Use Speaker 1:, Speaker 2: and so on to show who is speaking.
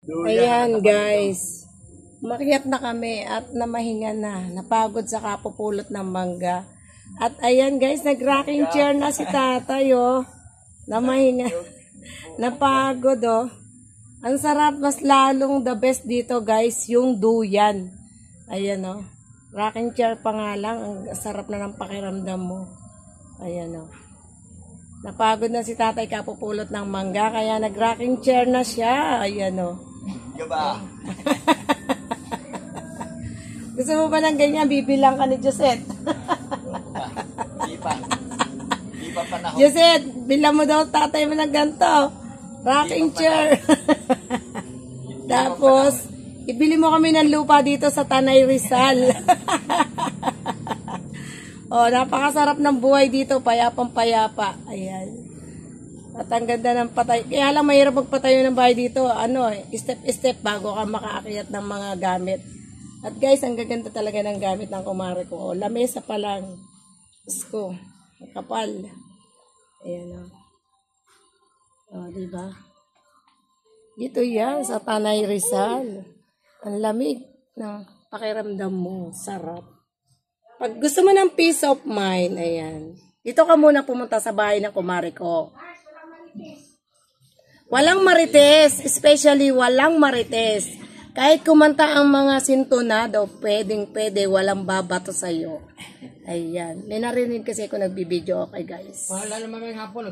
Speaker 1: Ayan guys, umakyat na kami at namahinga na, napagod sa kapupulot ng mangga. At ayan guys, nag-rocking chair na si tatay oh, namahinga, napagod oh. Ang sarap, mas lalong the best dito guys, yung duyan. Ayan oh, rocking chair pa nga lang, ang sarap na ng pakiramdam mo. Ayan oh. Napagod na si tatay kapupulot ng mangga, kaya nag-rocking chair na siya. Ayan o.
Speaker 2: Diba?
Speaker 1: Gusto mo ba ng ganyan? Bibilang ka ni Josette.
Speaker 2: Di pa panahon.
Speaker 1: Josette, bilang mo daw tatay mo ng ganito. Rocking chair. Tapos, ibili mo kami ng lupa dito sa Tanay Rizal. Oh, napakasarap ng buhay dito, payapang-payapa. Ayan. At ang ganda ng patay. Kaya lang mahirap magpatayo ng bahay dito. Step-step bago ka makaakyat ng mga gamit. At guys, ang gaganda talaga ng gamit ng kumare ko. Oh, lamesa pa lang. Isko. Kapal. Ayan o. Oh, diba? Dito yan, sa Tanay Rizal. Ang lamig ng pakiramdam mo. Sarap. Pag gusto mo ng peace of mind, ayan. Dito ka muna pumunta sa bahay ng kumare ko. Walang marites, especially walang marites. Kahit kumanta ang mga sintonado, pwedeng-pwede, walang babato sa'yo. Ayan. May narinig kasi ako nagbibideo, okay guys.
Speaker 2: Wala naman may hapon.